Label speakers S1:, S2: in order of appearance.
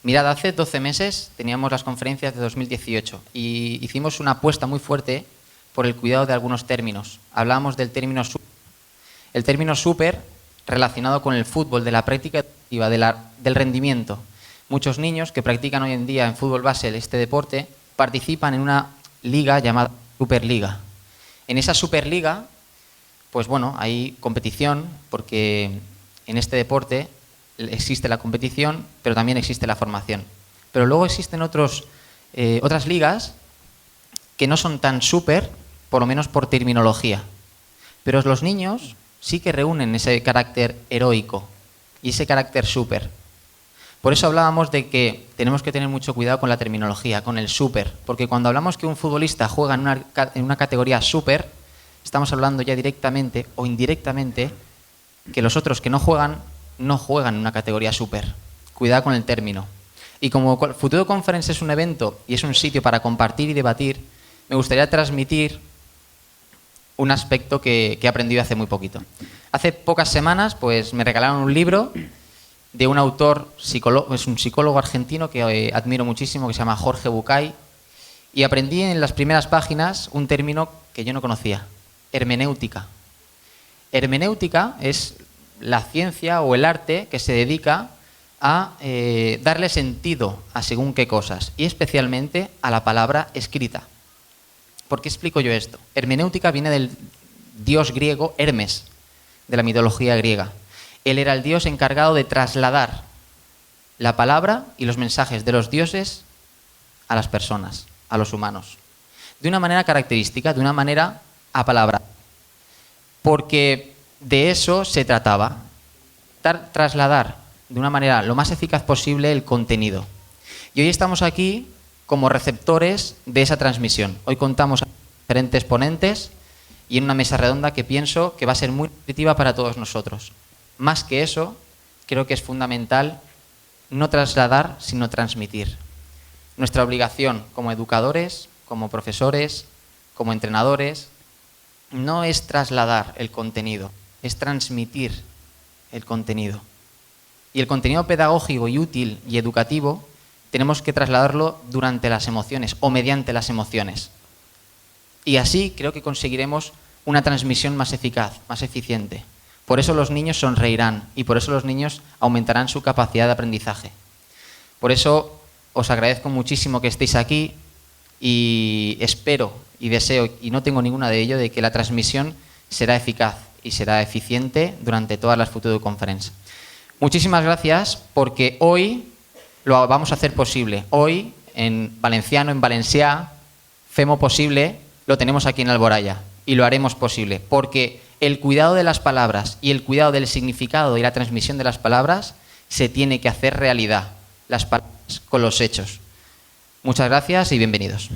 S1: Mirad, hace 12 meses teníamos las conferencias de 2018 y hicimos una apuesta muy fuerte por el cuidado de algunos términos. Hablábamos del término súper. El término súper relacionado con el fútbol, de la práctica deportiva, del rendimiento. Muchos niños que practican hoy en día en fútbol base este deporte participan en una liga llamada Superliga. En esa Superliga, pues bueno, hay competición porque en este deporte existe la competición, pero también existe la formación. Pero luego existen otras ligas que no son tan súper, por lo menos por terminología. Pero los niños sí que reúnen ese carácter heroico y ese carácter súper. Por eso hablábamos de que tenemos que tener mucho cuidado con la terminología, con el súper, porque cuando hablamos que un futbolista juega en una categoría súper, estamos hablando ya directamente o indirectamente que los otros que no juegan en una categoría súper. Cuidado con el término. Y como Futuro Conference es un evento y es un sitio para compartir y debatir, me gustaría transmitir un aspecto que he aprendido hace muy poquito. Hace pocas semanas pues me regalaron un libro de un autor, es un psicólogo argentino que admiro muchísimo, que se llama Jorge Bucay, y aprendí en las primeras páginas un término que yo no conocía, hermenéutica. Hermenéutica es la ciencia o el arte que se dedica a darle sentido a según qué cosas, y especialmente a la palabra escrita. ¿Por qué explico yo esto? Hermenéutica viene del dios griego Hermes, de la mitología griega. Él era el dios encargado de trasladar la palabra y los mensajes de los dioses a las personas, a los humanos, de una manera característica, de una manera apalabrada. Porque de eso se trataba, trasladar de una manera lo más eficaz posible el contenido. Y hoy estamos aquí como receptores de esa transmisión. Hoy contamos con diferentes ponentes y en una mesa redonda que pienso que va a ser muy nutritiva para todos nosotros. Más que eso, creo que es fundamental no trasladar, sino transmitir. Nuestra obligación como educadores, como profesores, como entrenadores, no es trasladar el contenido, es transmitir el contenido. Y el contenido pedagógico y útil y educativo tenemos que trasladarlo durante las emociones o mediante las emociones. Y así creo que conseguiremos una transmisión más eficaz, más eficiente. Por eso los niños sonreirán y por eso los niños aumentarán su capacidad de aprendizaje. Por eso os agradezco muchísimo que estéis aquí y espero y deseo, y no tengo ninguna de ello, de que la transmisión será eficaz y será eficiente durante todas las Futuro Conference. Muchísimas gracias porque hoy lo vamos a hacer posible. Hoy, en valenciano, en valencià, femo posible, lo tenemos aquí en Alboraya y lo haremos posible porque el cuidado de las palabras y el cuidado del significado y la transmisión de las palabras se tiene que hacer realidad, las palabras con los hechos. Muchas gracias y bienvenidos.